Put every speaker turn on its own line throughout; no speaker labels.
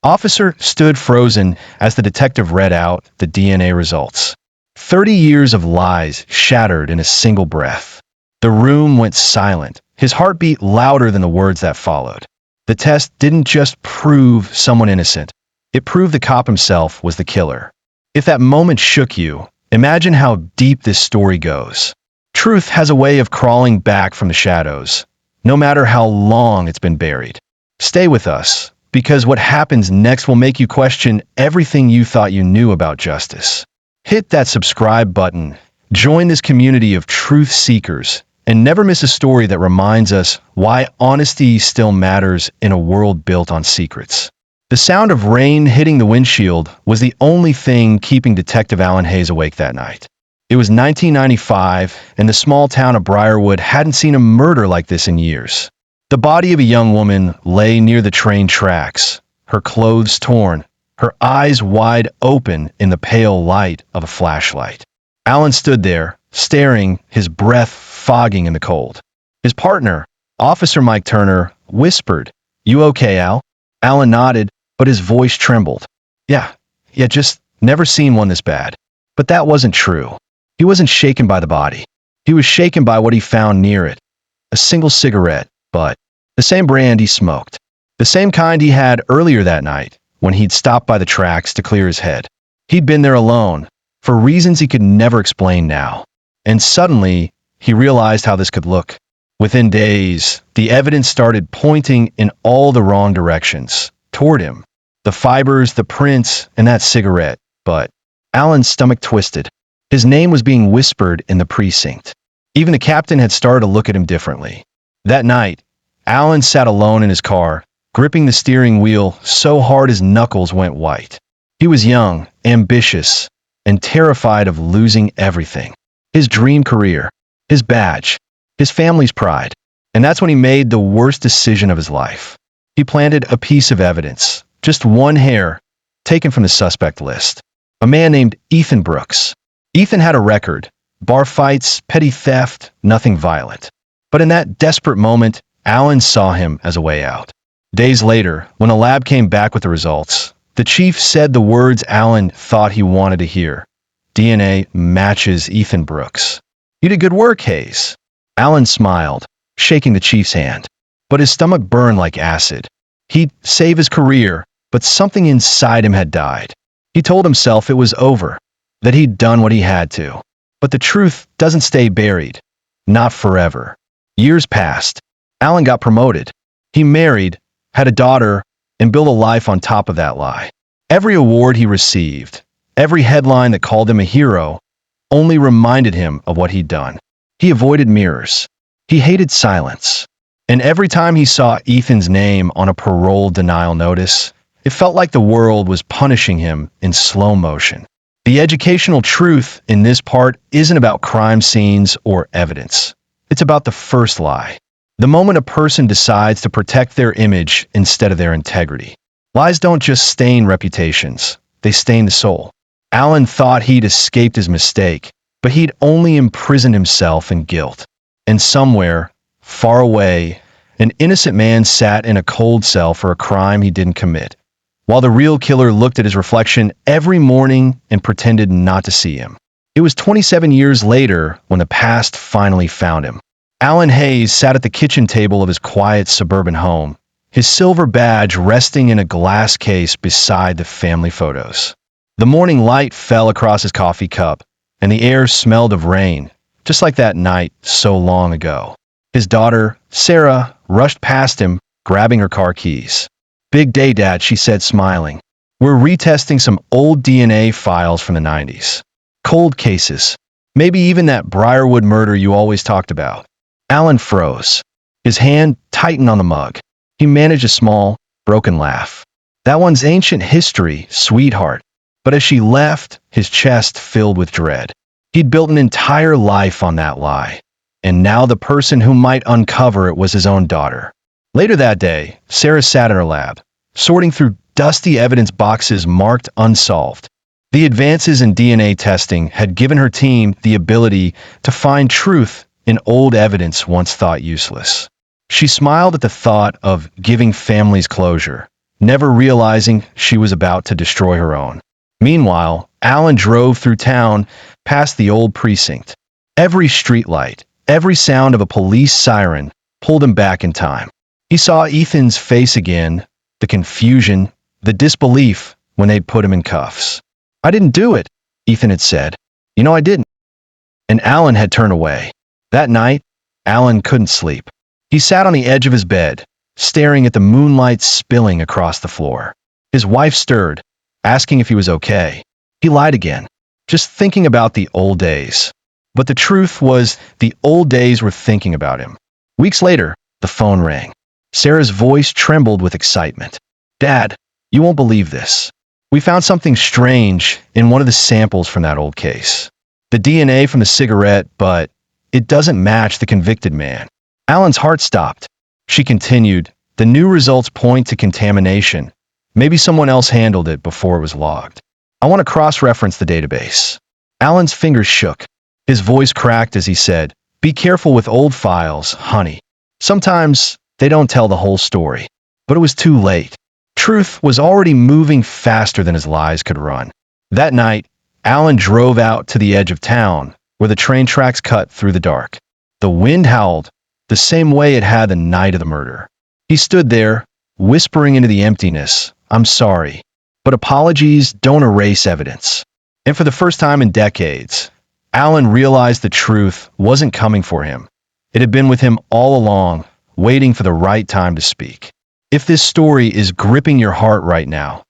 Officer stood frozen as the detective read out the DNA results. 30 years of lies shattered in a single breath. The room went silent, his heartbeat louder than the words that followed. The test didn't just prove someone innocent, it proved the cop himself was the killer. If that moment shook you, imagine how deep this story goes. Truth has a way of crawling back from the shadows, no matter how long it's been buried. Stay with us, because what happens next will make you question everything you thought you knew about justice. Hit that subscribe button, join this community of truth seekers, and never miss a story that reminds us why honesty still matters in a world built on secrets. The sound of rain hitting the windshield was the only thing keeping Detective Alan Hayes awake that night. It was 1995, and the small town of Briarwood hadn't seen a murder like this in years. The body of a young woman lay near the train tracks, her clothes torn, her eyes wide open in the pale light of a flashlight. Alan stood there, staring, his breath fogging in the cold. His partner, Officer Mike Turner, whispered, "You okay, Al?" Alan nodded, but his voice trembled. Yeah, just never seen one this bad." But that wasn't true. He wasn't shaken by the body. He was shaken by what he found near it. A single cigarette, but the same brand he smoked. The same kind he had earlier that night, when he'd stopped by the tracks to clear his head. He'd been there alone, for reasons he could never explain now. And suddenly, he realized how this could look. Within days, the evidence started pointing in all the wrong directions, toward him. The fibers, the prints, and that cigarette. But Alan's stomach twisted. His name was being whispered in the precinct. Even the captain had started to look at him differently. That night, Alan sat alone in his car, gripping the steering wheel so hard his knuckles went white. He was young, ambitious, and terrified of losing everything. His dream career, his badge, his family's pride. And that's when he made the worst decision of his life. He planted a piece of evidence, just one hair, taken from the suspect list. A man named Ethan Brooks. Ethan had a record, bar fights, petty theft, nothing violent. But in that desperate moment, Alan saw him as a way out. Days later, when a lab came back with the results, the chief said the words Alan thought he wanted to hear. DNA matches Ethan Brooks. "You did good work, Hayes." Alan smiled, shaking the chief's hand. But his stomach burned like acid. He'd save his career, but something inside him had died. He told himself it was over, that he'd done what he had to. But the truth doesn't stay buried. Not forever. Years passed. Alan got promoted. He married, had a daughter, and built a life on top of that lie. Every award he received, every headline that called him a hero, only reminded him of what he'd done. He avoided mirrors. He hated silence. And every time he saw Ethan's name on a parole denial notice, it felt like the world was punishing him in slow motion. The educational truth in this part isn't about crime scenes or evidence. It's about the first lie. The moment a person decides to protect their image instead of their integrity. Lies don't just stain reputations, they stain the soul. Alan thought he'd escaped his mistake, but he'd only imprisoned himself in guilt. And somewhere, far away, an innocent man sat in a cold cell for a crime he didn't commit, while the real killer looked at his reflection every morning and pretended not to see him. It was 27 years later when the past finally found him. Alan Hayes sat at the kitchen table of his quiet suburban home, his silver badge resting in a glass case beside the family photos. The morning light fell across his coffee cup, and the air smelled of rain, just like that night so long ago. His daughter, Sarah, rushed past him, grabbing her car keys. "Big day, Dad," she said, smiling. "We're retesting some old DNA files from the 90s. Cold cases. Maybe even that Briarwood murder you always talked about." Alan froze. His hand tightened on the mug. He managed a small, broken laugh. "That one's ancient history, sweetheart." But as she left, his chest filled with dread. He'd built an entire life on that lie. And now the person who might uncover it was his own daughter. Later that day, Sarah sat in her lab, sorting through dusty evidence boxes marked unsolved. The advances in DNA testing had given her team the ability to find truth in old evidence once thought useless. She smiled at the thought of giving families closure, never realizing she was about to destroy her own. Meanwhile, Alan drove through town past the old precinct. Every streetlight, every sound of a police siren pulled him back in time. He saw Ethan's face again, the confusion, the disbelief when they'd put him in cuffs. "I didn't do it," Ethan had said. "You know I didn't." And Alan had turned away. That night, Alan couldn't sleep. He sat on the edge of his bed, staring at the moonlight spilling across the floor. His wife stirred, asking if he was okay. He lied again, just thinking about the old days. But the truth was, the old days were thinking about him. Weeks later, the phone rang. Sarah's voice trembled with excitement. "Dad, you won't believe this. We found something strange in one of the samples from that old case. The DNA from the cigarette, but it doesn't match the convicted man." Alan's heart stopped. She continued, "The new results point to contamination. Maybe someone else handled it before it was logged. I want to cross-reference the database." Alan's fingers shook. His voice cracked as he said, "Be careful with old files, honey. Sometimes they don't tell the whole story." But it was too late. Truth was already moving faster than his lies could run. That night, Alan drove out to the edge of town, where the train tracks cut through the dark. The wind howled, the same way it had the night of the murder. He stood there, whispering into the emptiness, "I'm sorry, but apologies don't erase evidence." And for the first time in decades, Alan realized the truth wasn't coming for him. It had been with him all along, waiting for the right time to speak. If this story is gripping your heart right now,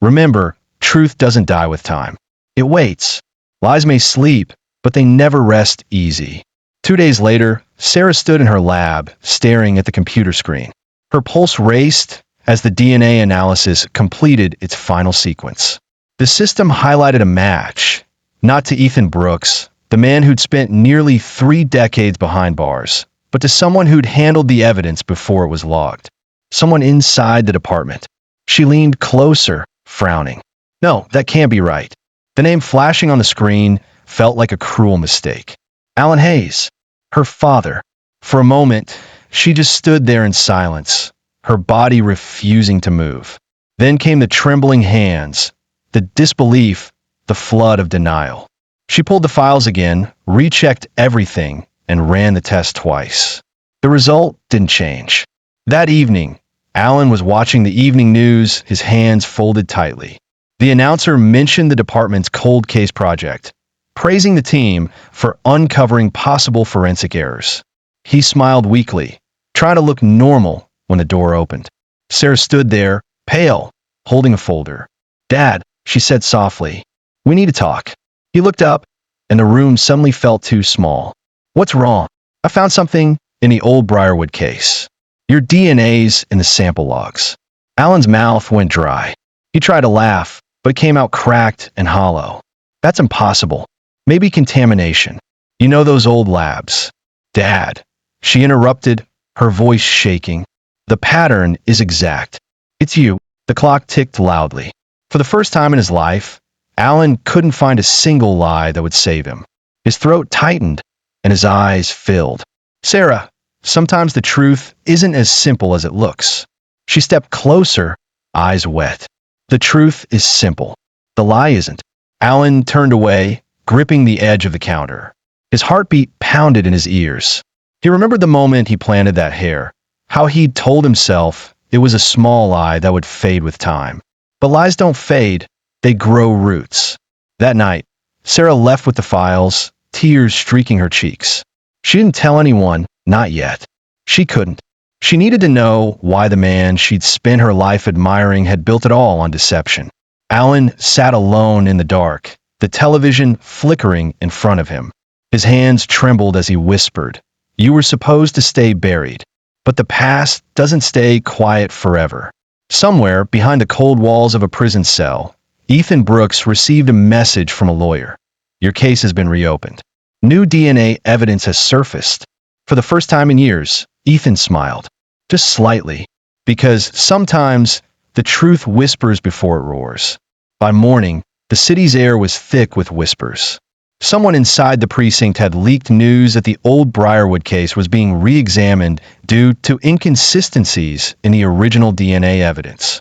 remember, truth doesn't die with time. It waits. Lies may sleep, but they never rest easy. 2 days later, Sarah stood in her lab, staring at the computer screen. Her pulse raced as the DNA analysis completed its final sequence. The system highlighted a match, not to Ethan Brooks, the man who'd spent nearly 3 decades behind bars, but to someone who'd handled the evidence before it was logged. Someone inside the department. She leaned closer, frowning. No, that can't be right. The name flashing on the screen felt like a cruel mistake. Alan Hayes, her father. For a moment, she just stood there in silence, her body refusing to move. Then came the trembling hands, the disbelief, the flood of denial. She pulled the files again, rechecked everything, and ran the test twice. The result didn't change. That evening, Alan was watching the evening news, his hands folded tightly. The announcer mentioned the department's cold case project, praising the team for uncovering possible forensic errors. He smiled weakly, trying to look normal when the door opened. Sarah stood there, pale, holding a folder. "Dad," she said softly, "we need to talk." He looked up, and the room suddenly felt too small. "What's wrong?" "I found something in the old Briarwood case. Your DNA's in the sample logs." Alan's mouth went dry. He tried to laugh, but it came out cracked and hollow. "That's impossible. Maybe contamination. You know those old labs." "Dad," she interrupted, her voice shaking. "The pattern is exact. It's you." The clock ticked loudly. For the first time in his life, Alan couldn't find a single lie that would save him. His throat tightened, and his eyes filled. "Sarah, sometimes the truth isn't as simple as it looks." She stepped closer, eyes wet. "The truth is simple. The lie isn't." Alan turned away, gripping the edge of the counter. His heartbeat pounded in his ears. He remembered the moment he planted that hair, how he'd told himself it was a small lie that would fade with time. But lies don't fade, they grow roots. That night, Sarah left with the files, tears streaking her cheeks. She didn't tell anyone, not yet. She couldn't. She needed to know why the man she'd spent her life admiring had built it all on deception. Alan sat alone in the dark, the television flickering in front of him. His hands trembled as he whispered, "You were supposed to stay buried, but the past doesn't stay quiet forever." Somewhere behind the cold walls of a prison cell, Ethan Brooks received a message from a lawyer. "Your case has been reopened. New DNA evidence has surfaced." For the first time in years, Ethan smiled. Just slightly. Because sometimes the truth whispers before it roars. By morning, the city's air was thick with whispers. Someone inside the precinct had leaked news that the old Briarwood case was being re-examined due to inconsistencies in the original DNA evidence.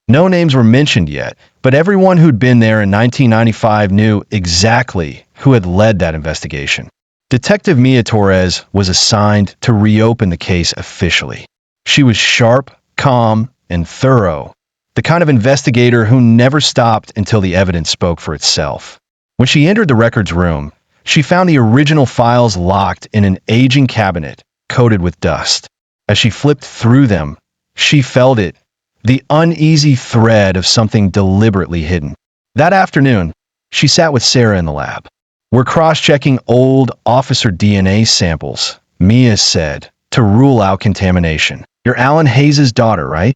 No names were mentioned yet, but everyone who'd been there in 1995 knew exactly who had led that investigation. Detective Mia Torres was assigned to reopen the case officially. She was sharp, calm, and thorough, the kind of investigator who never stopped until the evidence spoke for itself. When she entered the records room, she found the original files locked in an aging cabinet coated with dust. As she flipped through them, she felt it, the uneasy thread of something deliberately hidden. That afternoon, she sat with Sarah in the lab. "We're cross-checking old officer DNA samples," Mia said, "to rule out contamination. You're Alan Hayes' daughter, right?"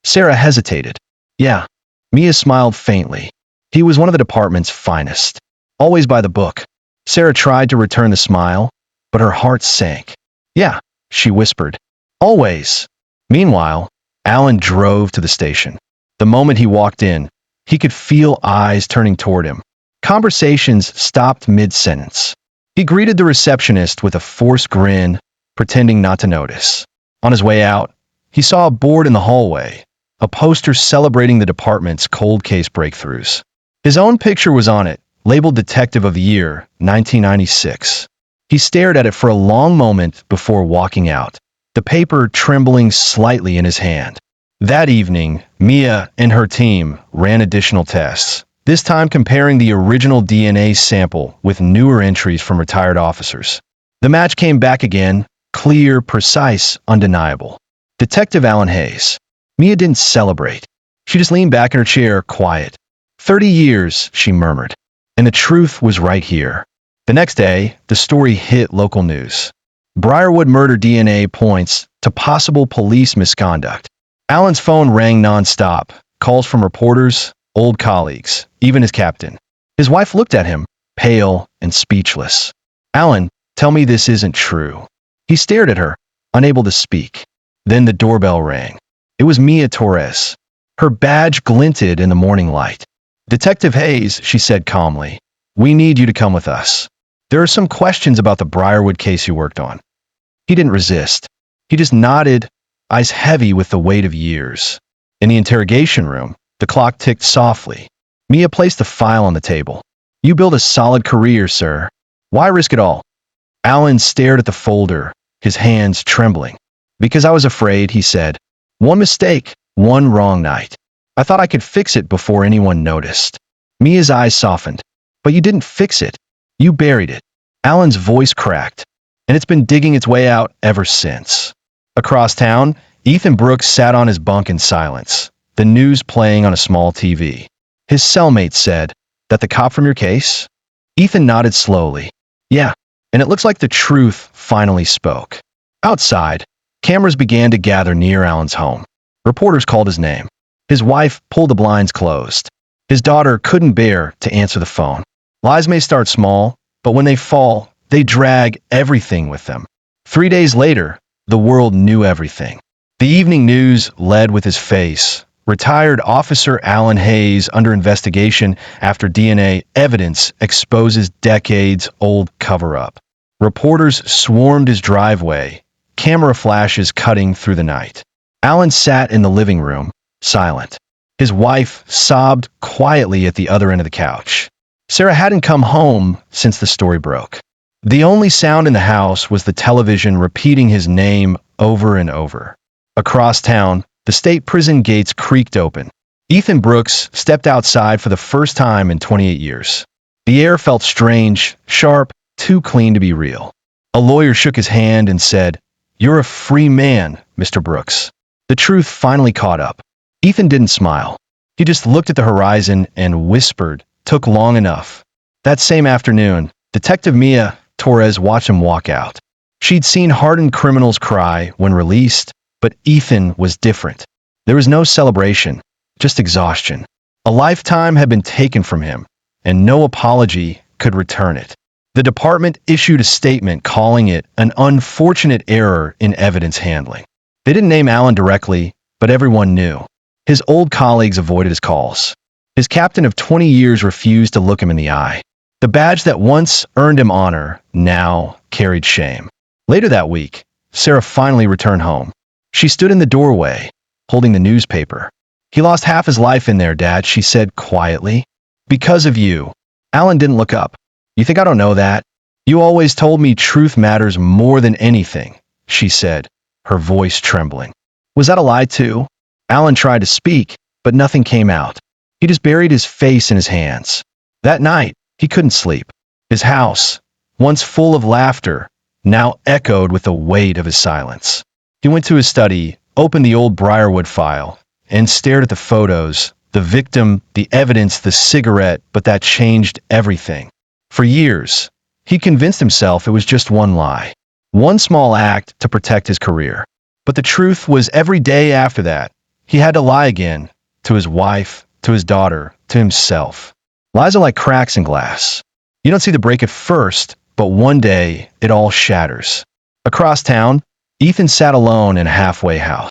Sarah hesitated. "Yeah." Mia smiled faintly. He was one of the department's finest. Always by the book. Sarah tried to return the smile, but her heart sank. "Yeah," she whispered. "Always." Meanwhile, Alan drove to the station. The moment he walked in, he could feel eyes turning toward him. Conversations stopped mid-sentence. He greeted the receptionist with a forced grin, pretending not to notice. On his way out, he saw a board in the hallway, a poster celebrating the department's cold case breakthroughs. His own picture was on it, labeled Detective of the Year, 1996. He stared at it for a long moment before walking out, the paper trembling slightly in his hand. That evening, Mia and her team ran additional tests, this time comparing the original DNA sample with newer entries from retired officers. The match came back again, clear, precise, undeniable. Detective Alan Hayes. Mia didn't celebrate. She just leaned back in her chair, quiet. 30 years, she murmured. And the truth was right here. The next day, the story hit local news. Briarwood murder DNA points to possible police misconduct. Alan's phone rang nonstop, calls from reporters, old colleagues, even his captain. His wife looked at him, pale and speechless. "Alan, tell me this isn't true." He stared at her, unable to speak. Then the doorbell rang. It was Mia Torres. Her badge glinted in the morning light. "Detective Hayes," she said calmly, "we need you to come with us. There are some questions about the Briarwood case you worked on." He didn't resist. He just nodded, eyes heavy with the weight of years. In the interrogation room, the clock ticked softly. Mia placed the file on the table. "You built a solid career, sir. Why risk it all?" Alan stared at the folder, his hands trembling. "Because I was afraid," he said. "One mistake, one wrong night. I thought I could fix it before anyone noticed." Mia's eyes softened. "But you didn't fix it. You buried it." Alan's voice cracked, and it's been digging its way out ever since. Across town, Ethan Brooks sat on his bunk in silence, the news playing on a small TV. His cellmate said, "That the cop from your case?" Ethan nodded slowly. "Yeah, and it looks like the truth finally spoke." Outside, cameras began to gather near Alan's home. Reporters called his name. His wife pulled the blinds closed. His daughter couldn't bear to answer the phone. Lies may start small, but when they fall, they drag everything with them. 3 days later, the world knew everything. The evening news led with his face. Retired Officer Alan Hayes under investigation after DNA evidence exposes decades-old cover-up. Reporters swarmed his driveway, camera flashes cutting through the night. Alan sat in the living room, silent. His wife sobbed quietly at the other end of the couch. Sarah hadn't come home since the story broke. The only sound in the house was the television repeating his name over and over. Across town, the state prison gates creaked open. Ethan Brooks stepped outside for the first time in 28 years. The air felt strange, sharp, too clean to be real. A lawyer shook his hand and said, "You're a free man, Mr. Brooks." The truth finally caught up. Ethan didn't smile. He just looked at the horizon and whispered, "Took long enough." That same afternoon, Detective Mia Torres watched him walk out. She'd seen hardened criminals cry when released, but Ethan was different. There was no celebration, just exhaustion. A lifetime had been taken from him, and no apology could return it. The department issued a statement calling it an unfortunate error in evidence handling. They didn't name Alan directly, but everyone knew. His old colleagues avoided his calls. His captain of 20 years refused to look him in the eye. The badge that once earned him honor now carried shame. Later that week, Sarah finally returned home. She stood in the doorway, holding the newspaper. He lost half his life in there, Dad, she said quietly. Because of you. Alan didn't look up. You think I don't know that? You always told me truth matters more than anything, she said, her voice trembling. Was that a lie too? Alan tried to speak, but nothing came out. He just buried his face in his hands. That night, he couldn't sleep. His house, once full of laughter, now echoed with the weight of his silence. He went to his study, opened the old Briarwood file, and stared at the photos, the victim, the evidence, the cigarette, but that changed everything. For years, he convinced himself it was just one lie, one small act to protect his career. But the truth was every day after that, he had to lie again, to his wife, to his daughter, to himself. Lies are like cracks in glass. You don't see the break at first, but one day it all shatters. Across town, Ethan sat alone in a halfway house.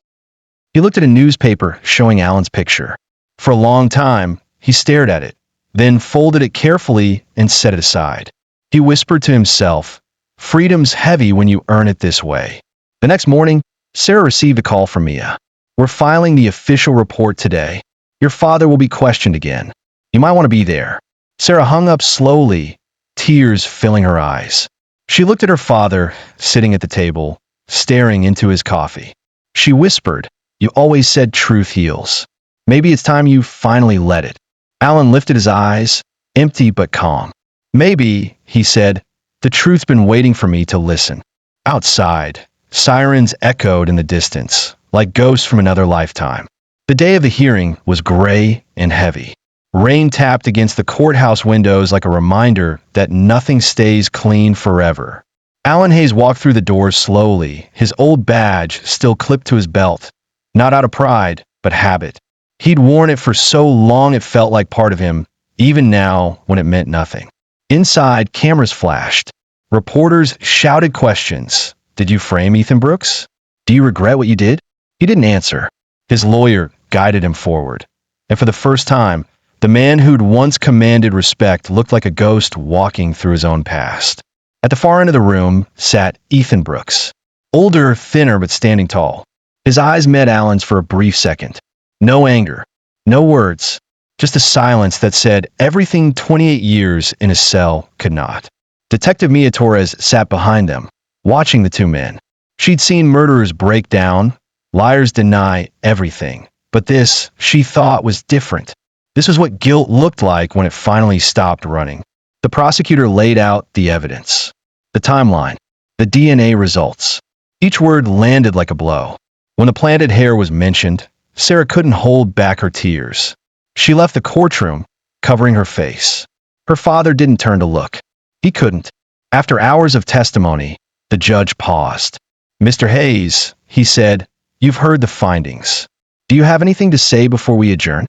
He looked at a newspaper showing Alan's picture. For a long time, he stared at it, then folded it carefully and set it aside. He whispered to himself, "Freedom's heavy when you earn it this way." The next morning, Sarah received a call from Mia. "We're filing the official report today. Your father will be questioned again. You might want to be there." Sarah hung up slowly, tears filling her eyes. She looked at her father, sitting at the table, staring into his coffee. She whispered, "You always said truth heals. Maybe it's time you finally let it." Alan lifted his eyes, empty but calm. "Maybe," he said, "the truth's been waiting for me to listen." Outside, sirens echoed in the distance, like ghosts from another lifetime. The day of the hearing was gray and heavy. Rain tapped against the courthouse windows like a reminder that nothing stays clean forever. Alan Hayes walked through the doors slowly, his old badge still clipped to his belt, not out of pride, but habit. He'd worn it for so long it felt like part of him, even now when it meant nothing. Inside, cameras flashed. Reporters shouted questions. "Did you frame Ethan Brooks? Do you regret what you did?" He didn't answer. His lawyer guided him forward. And for the first time, the man who'd once commanded respect looked like a ghost walking through his own past. At the far end of the room sat Ethan Brooks. Older, thinner, but standing tall. His eyes met Alan's for a brief second. No anger, no words, just a silence that said everything 28 years in a cell could not. Detective Mia Torres sat behind them, watching the two men. She'd seen murderers break down, liars deny everything. But this, she thought, was different. This was what guilt looked like when it finally stopped running. The prosecutor laid out the evidence, the timeline, the DNA results. Each word landed like a blow. When the planted hair was mentioned, Sarah couldn't hold back her tears. She left the courtroom, covering her face. Her father didn't turn to look. He couldn't. After hours of testimony, the judge paused. "Mr. Hayes," he said, "you've heard the findings. Do you have anything to say before we adjourn?"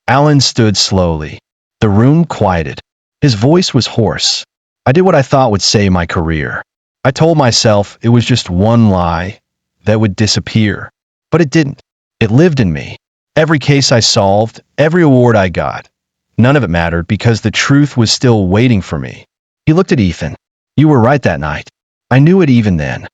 Alan stood slowly. The room quieted. His voice was hoarse. "I did what I thought would save my career. I told myself it was just one lie that would disappear. But it didn't. It lived in me. Every case I solved, every award I got, none of it mattered because the truth was still waiting for me." He looked at Ethan. "You were right that night. I knew it even then."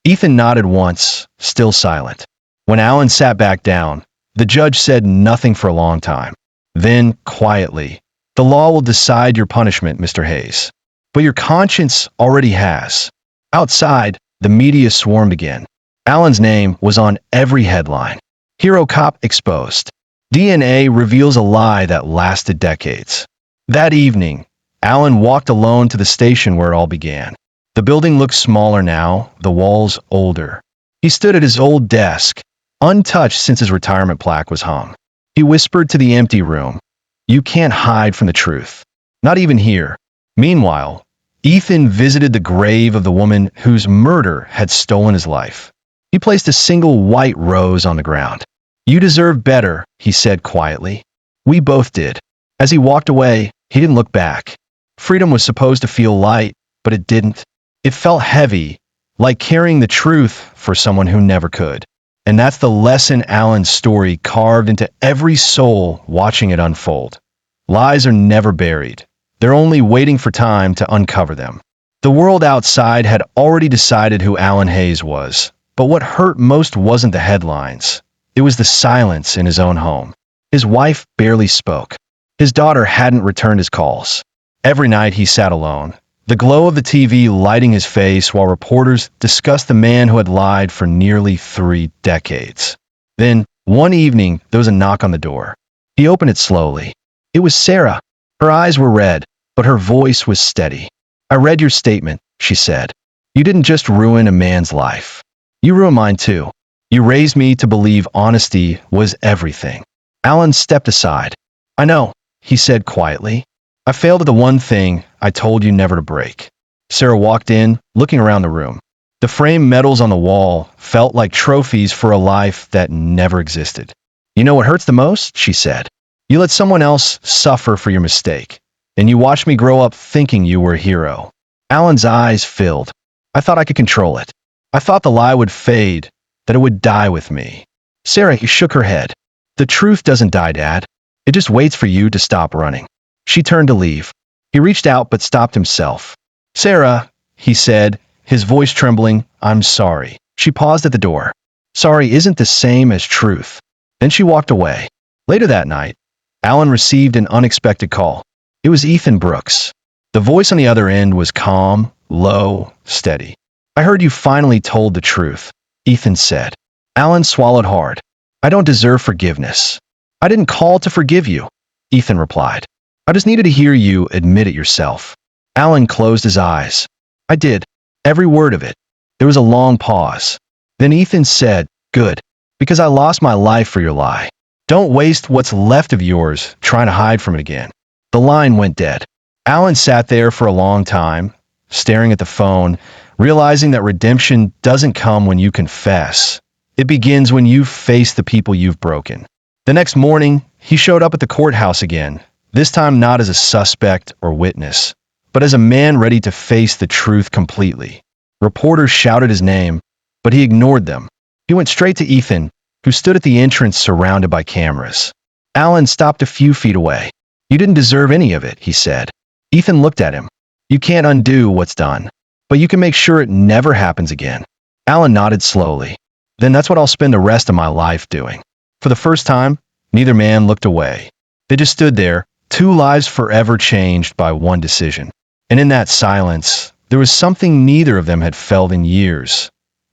Ethan nodded once, still silent. When Alan sat back down, the judge said nothing for a long time. Then, quietly, "The law will decide your punishment, Mr. Hayes. But your conscience already has." Outside, the media swarmed again. Alan's name was on every headline. Hero cop exposed. DNA reveals a lie that lasted decades. That evening, Alan walked alone to the station where it all began. The building looked smaller now, the walls older. He stood at his old desk, untouched since his retirement plaque was hung. He whispered to the empty room, "You can't hide from the truth. Not even here." Meanwhile, Ethan visited the grave of the woman whose murder had stolen his life. He placed a single white rose on the ground. "You deserve better," he said quietly. "We both did." As he walked away, he didn't look back. Freedom was supposed to feel light, but it didn't. It felt heavy, like carrying the truth for someone who never could. And that's the lesson Alan's story carved into every soul watching it unfold. Lies are never buried. They're only waiting for time to uncover them. The world outside had already decided who Alan Hayes was, but what hurt most wasn't the headlines. It was the silence in his own home. His wife barely spoke. His daughter hadn't returned his calls. Every night he sat alone, the glow of the TV lighting his face while reporters discussed the man who had lied for nearly 3 decades. Then, one evening, there was a knock on the door. He opened it slowly. It was Sarah. Her eyes were red, but her voice was steady. "I read your statement," she said. "You didn't just ruin a man's life. You ruined mine too. You raised me to believe honesty was everything." Alan stepped aside. "I know," he said quietly. "I failed at the one thing I told you never to break." Sarah walked in, looking around the room. The framed medals on the wall felt like trophies for a life that never existed. "You know what hurts the most?" she said. "You let someone else suffer for your mistake, and you watched me grow up thinking you were a hero." Alan's eyes filled. "I thought I could control it. I thought the lie would fade, that it would die with me." Sarah shook her head. "The truth doesn't die, Dad. It just waits for you to stop running." She turned to leave. He reached out but stopped himself. "Sarah," he said, his voice trembling, "I'm sorry." She paused at the door. "Sorry isn't the same as truth." Then she walked away. Later that night, Alan received an unexpected call. It was Ethan Brooks. The voice on the other end was calm, low, steady. "I heard you finally told the truth," Ethan said. Alan swallowed hard. "I don't deserve forgiveness." "I didn't call to forgive you," Ethan replied. "I just needed to hear you admit it yourself." Alan closed his eyes. "I did. Every word of it." There was a long pause. Then Ethan said, "Good. Because I lost my life for your lie. Don't waste what's left of yours trying to hide from it again." The line went dead. Alan sat there for a long time, staring at the phone, realizing that redemption doesn't come when you confess. It begins when you face the people you've broken. The next morning, he showed up at the courthouse again, this time not as a suspect or witness, but as a man ready to face the truth completely. Reporters shouted his name, but he ignored them. He went straight to Ethan, who stood at the entrance surrounded by cameras. Alan stopped a few feet away. "You didn't deserve any of it," he said. Ethan looked at him. "You can't undo what's done, but you can make sure it never happens again." Alan nodded slowly. "Then that's what I'll spend the rest of my life doing." For the first time, neither man looked away. They just stood there, 2 lives forever changed by one decision. And in that silence, there was something neither of them had felt in years.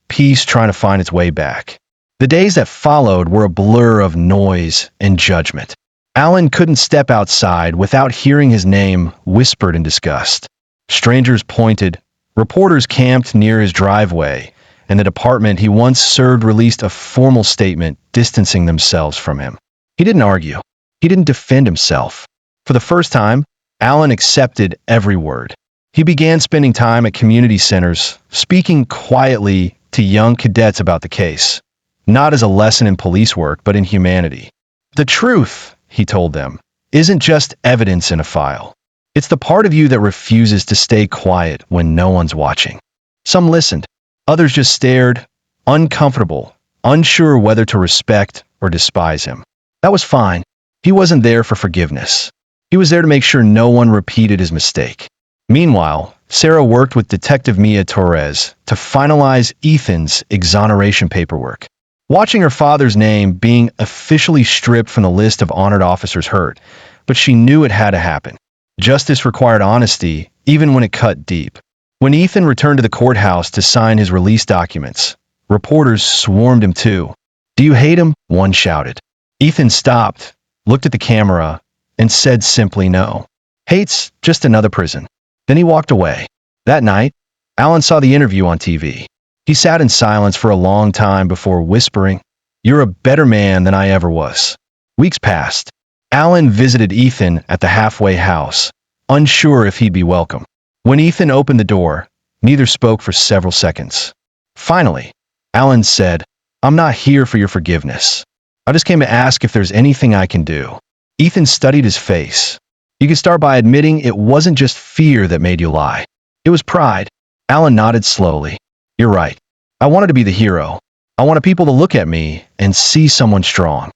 Peace trying to find its way back. The days that followed were a blur of noise and judgment. Alan couldn't step outside without hearing his name whispered in disgust. Strangers pointed, reporters camped near his driveway, and the department he once served released a formal statement distancing themselves from him. He didn't argue. He didn't defend himself. For the first time, Alan accepted every word. He began spending time at community centers, speaking quietly to young cadets about the case, not as a lesson in police work, but in humanity. "The truth," he told them, "isn't just evidence in a file. It's the part of you that refuses to stay quiet when no one's watching." Some listened. Others just stared, uncomfortable, unsure whether to respect or despise him. That was fine. He wasn't there for forgiveness. He was there to make sure no one repeated his mistake. Meanwhile, Sarah worked with Detective Mia Torres to finalize Ethan's exoneration paperwork. Watching her father's name being officially stripped from the list of honored officers hurt, but she knew it had to happen. Justice required honesty, even when it cut deep. When Ethan returned to the courthouse to sign his release documents, reporters swarmed him too. "Do you hate him?" one shouted. Ethan stopped, looked at the camera, and said simply no. "Hate's just another prison." Then he walked away. That night, Alan saw the interview on TV. He sat in silence for a long time before whispering, "You're a better man than I ever was." Weeks passed. Alan visited Ethan at the halfway house, unsure if he'd be welcome. When Ethan opened the door, neither spoke for several seconds. Finally, Alan said, "I'm not here for your forgiveness. I just came to ask if there's anything I can do." Ethan studied his face. "You can start by admitting it wasn't just fear that made you lie. It was pride." Alan nodded slowly. "You're right. I wanted to be the hero. I wanted people to look at me and see someone strong."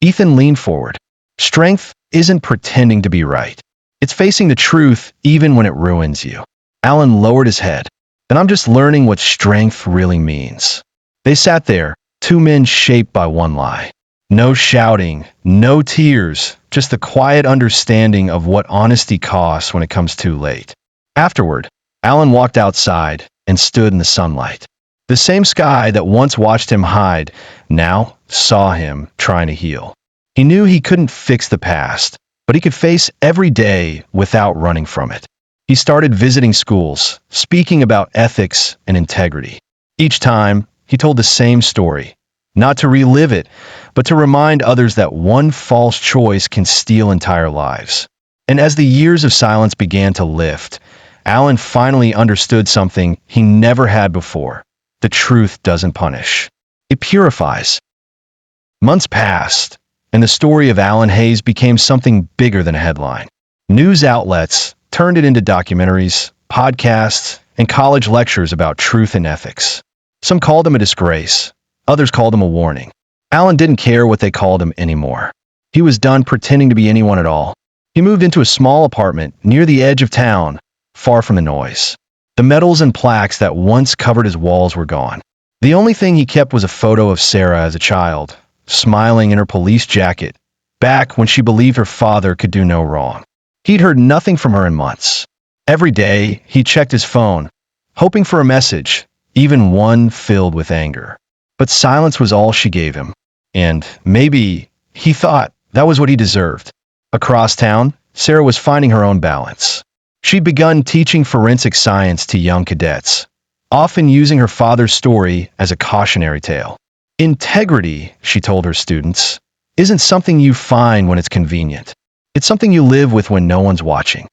Ethan leaned forward. "Strength isn't pretending to be right. It's facing the truth even when it ruins you." Alan lowered his head. "Then I'm just learning what strength really means." They sat there, 2 men shaped by one lie. No shouting, no tears, just the quiet understanding of what honesty costs when it comes too late. Afterward, Alan walked outside and stood in the sunlight. The same sky that once watched him hide now saw him trying to heal. He knew he couldn't fix the past, but he could face every day without running from it. He started visiting schools, speaking about ethics and integrity. Each time, he told the same story, not to relive it, but to remind others that one false choice can steal entire lives. And as the years of silence began to lift, Alan finally understood something he never had before. The truth doesn't punish. It purifies. Months passed, and the story of Alan Hayes became something bigger than a headline. News outlets turned it into documentaries, podcasts, and college lectures about truth and ethics. Some called him a disgrace. Others called him a warning. Alan didn't care what they called him anymore. He was done pretending to be anyone at all. He moved into a small apartment near the edge of town, far from the noise. The medals and plaques that once covered his walls were gone. The only thing he kept was a photo of Sarah as a child, smiling in her police jacket, back when she believed her father could do no wrong. He'd heard nothing from her in months. Every day, he checked his phone, hoping for a message, even one filled with anger. But silence was all she gave him. And maybe, he thought, that was what he deserved. Across town, Sarah was finding her own balance. She'd begun teaching forensic science to young cadets, often using her father's story as a cautionary tale. Integrity, she told her students, isn't something you find when it's convenient. It's something you live with when no one's watching.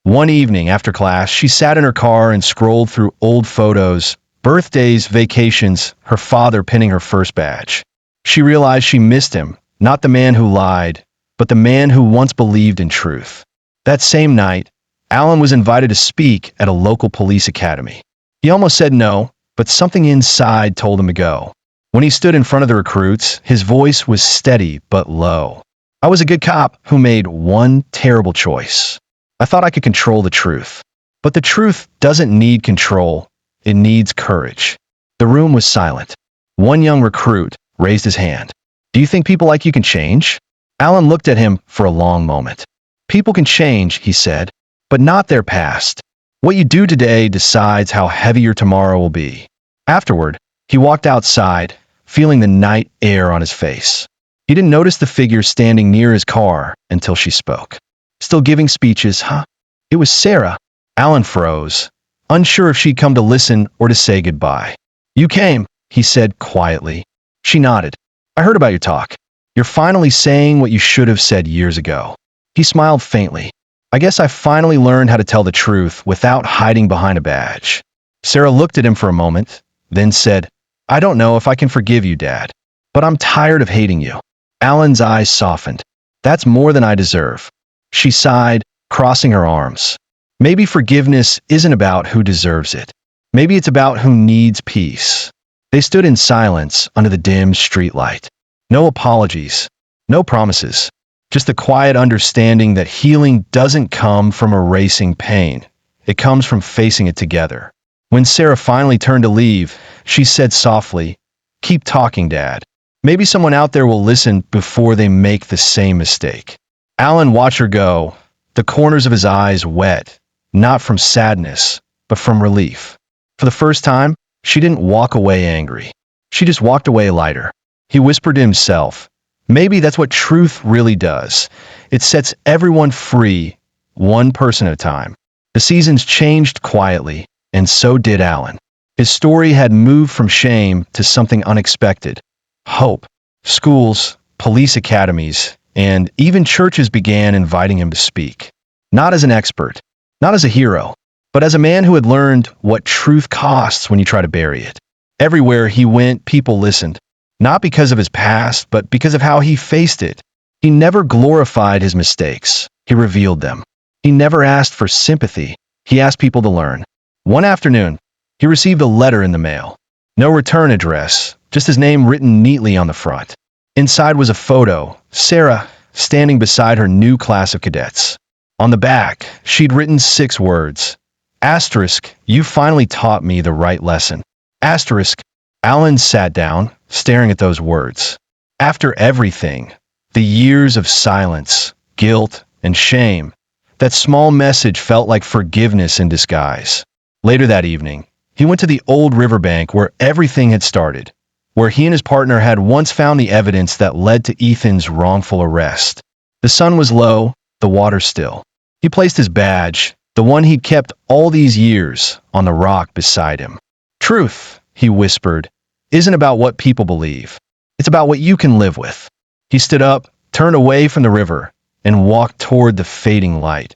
One evening after class, she sat in her car and scrolled through old photos, birthdays, vacations, her father pinning her first badge. She realized she missed him, not the man who lied, but the man who once believed in truth. That same night, Alan was invited to speak at a local police academy. He almost said no, but something inside told him to go. When he stood in front of the recruits, his voice was steady but low. I was a good cop who made one terrible choice. I thought I could control the truth. But the truth doesn't need control. It needs courage. The room was silent. One young recruit raised his hand. Do you think people like you can change? Alan looked at him for a long moment. People can change, he said, but not their past. What you do today decides how heavy your tomorrow will be. Afterward, he walked outside, feeling the night air on his face. He didn't notice the figure standing near his car until she spoke. Still giving speeches, huh? It was Sarah. Alan froze, unsure if she'd come to listen or to say goodbye. You came, he said quietly. She nodded. I heard about your talk. You're finally saying what you should have said years ago. He smiled faintly. I guess I finally learned how to tell the truth without hiding behind a badge. Sarah looked at him for a moment, then said, I don't know if I can forgive you, Dad, but I'm tired of hating you. Alan's eyes softened. That's more than I deserve. She sighed, crossing her arms. Maybe forgiveness isn't about who deserves it. Maybe it's about who needs peace. They stood in silence under the dim streetlight. No apologies, no promises, just the quiet understanding that healing doesn't come from erasing pain. It comes from facing it together. When Sarah finally turned to leave, she said softly, Keep talking, Dad. Maybe someone out there will listen before they make the same mistake. Alan watched her go, the corners of his eyes wet, not from sadness, but from relief. For the first time, she didn't walk away angry. She just walked away lighter. He whispered to himself, maybe that's what truth really does. It sets everyone free, one person at a time. The seasons changed quietly, and so did Alan. His story had moved from shame to something unexpected. Hope. Schools, police academies, and even churches began inviting him to speak. Not as an expert, not as a hero, but as a man who had learned what truth costs when you try to bury it. Everywhere he went, people listened, not because of his past, but because of how he faced it. He never glorified his mistakes. He revealed them. He never asked for sympathy. He asked people to learn. One afternoon, he received a letter in the mail. No return address, just his name written neatly on the front. Inside was a photo, Sarah, standing beside her new class of cadets. On the back, she'd written 6 words. Asterisk, you finally taught me the right lesson. Asterisk, Alan sat down, staring at those words. After everything, the years of silence, guilt, and shame, that small message felt like forgiveness in disguise. Later that evening, he went to the old riverbank where everything had started, where he and his partner had once found the evidence that led to Ethan's wrongful arrest. The sun was low, the water still. He placed his badge, the one he'd kept all these years, on the rock beside him. Truth, he whispered, isn't about what people believe. It's about what you can live with. He stood up, turned away from the river, and walked toward the fading light,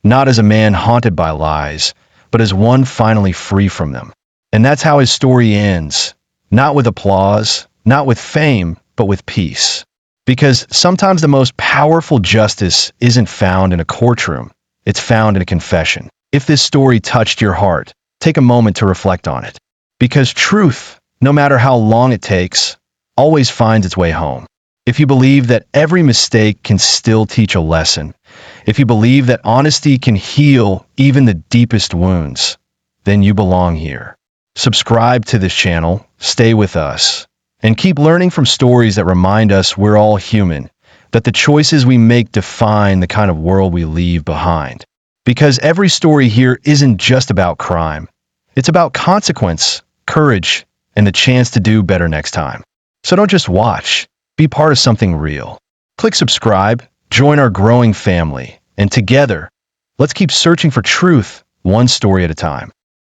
not as a man haunted by lies, but as one finally free from them. And that's how his story ends, not with applause, not with fame, but with peace. Because sometimes the most powerful justice isn't found in a courtroom, it's found in a confession. If this story touched your heart, take a moment to reflect on it. Because truth, no matter how long it takes, always finds its way home. If you believe that every mistake can still teach a lesson, if you believe that honesty can heal even the deepest wounds, then you belong here. Subscribe to this channel, stay with us, and keep learning from stories that remind us we're all human, that the choices we make define the kind of world we leave behind. Because every story here isn't just about crime. It's about consequence, courage, and the chance to do better next time. So don't just watch. Be part of something real. Click subscribe, join our growing family, and together, let's keep searching for truth, one story at a time.